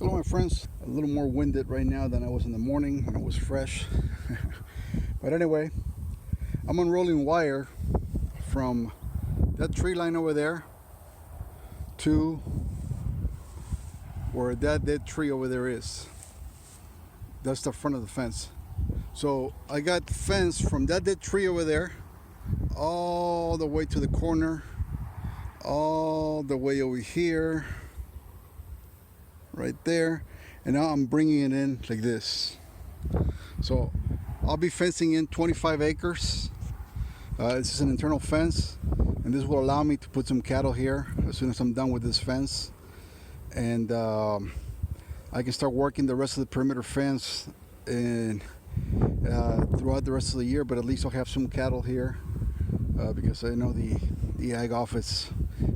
Hello my friends, a little more winded right now than I was in the morning when it was fresh. But anyway, I'm unrolling wire from that tree line over there to where that dead tree over there is. That's the front of the fence. So I got the fence from that dead tree over there all the way to the corner, all the way over here, right there, and now I'm bringing it in like this. So I'll be fencing in 25 acres. This is an internal fence, and this will allow me to put some cattle here as soon as I'm done with this fence, and I can start working the rest of the perimeter fence and throughout the rest of the year. But at least I'll have some cattle here, because I know the ag office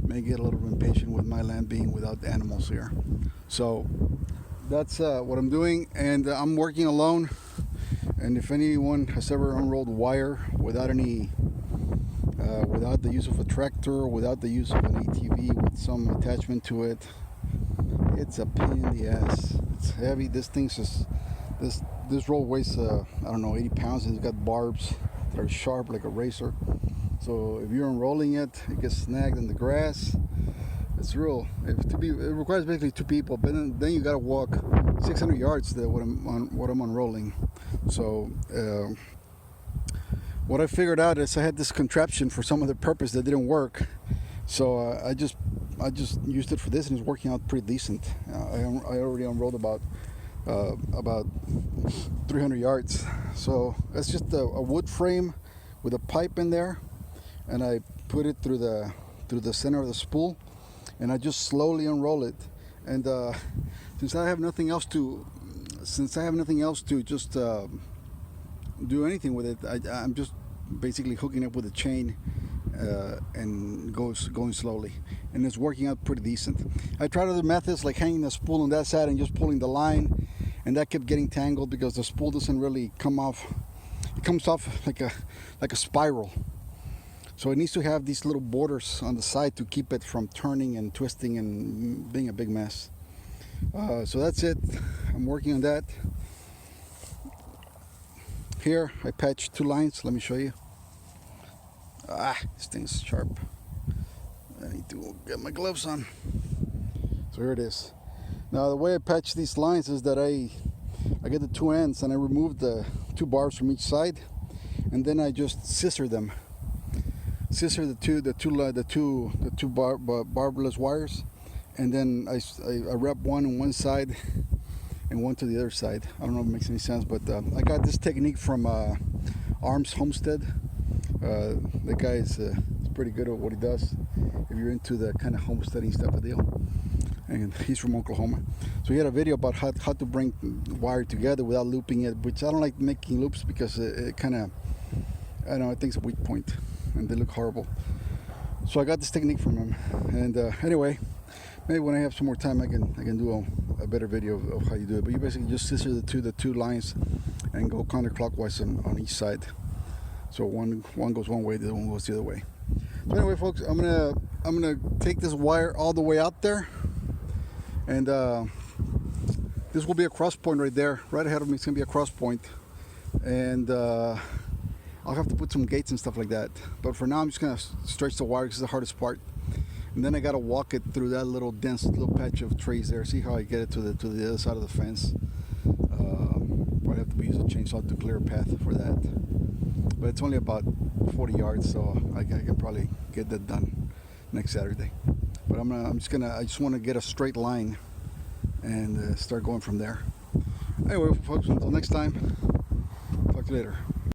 may get a little impatient with my land being without the animals here. So that's what I'm doing, and I'm working alone. And if anyone has ever unrolled wire without any without the use of a tractor, without the use of an ATV with some attachment to it, it's a pain in the ass. It's heavy. This thing's just this roll weighs I don't know, 80 pounds, and it's got barbs that are sharp like a razor. So if you're unrolling it, it gets snagged in the grass. It's real. It requires basically two people, but then you gotta walk 600 yards to what I'm unrolling. So what I figured out is I had this contraption for some other purpose that didn't work. So I just used it for this, and it's working out pretty decent. I already unrolled about 300 yards. So it's just a wood frame with a pipe in there, and I put it through the center of the spool, and I just slowly unroll it. And since I have nothing else to just do anything with it, I'm just basically hooking up with a chain and going slowly, and it's working out pretty decent. I tried other methods like hanging the spool on that side and just pulling the line, and that kept getting tangled because the spool doesn't really come off. It comes off like a spiral. So it needs to have these little borders on the side to keep it from turning and twisting and being a big mess. So that's it. I'm working on that. Here I patched 2 lines. Let me show you. This thing's sharp. I need to get my gloves on. So here it is. Now the way I patch these lines is that I get the 2 ends and I remove the 2 barbs from each side, and then I just scissor them. Scissor the two barbless wires, and then I wrap one on one side and one to the other side. I don't know if it makes any sense, but I got this technique from Arms Homestead. The guy is pretty good at what he does, if you're into the kind of homesteading type of deal. And he's from Oklahoma. So he had a video about how to bring wire together without looping it, which I don't like making loops because it kind of, I don't know, I think it's a weak point and they look horrible. So I got this technique from him. And anyway, maybe when I have some more time I can do a better video of how you do it. But you basically just scissor the two lines and go counterclockwise on each side. So one goes one way, the other one goes the other way. So anyway, folks, I'm gonna take this wire all the way out there, and this will be a cross point right there. Right ahead of me, it's gonna be a cross point, and I'll have to put some gates and stuff like that. But for now, I'm just gonna stretch the wire because it's the hardest part. And then I gotta walk it through that little dense little patch of trees there. See how I get it to the other side of the fence. Probably have to use a chainsaw to clear a path for that. But it's only about 40 yards, so I can probably get that done next Saturday. But I just want to get a straight line and start going from there. Anyway, folks, until next time, talk to you later.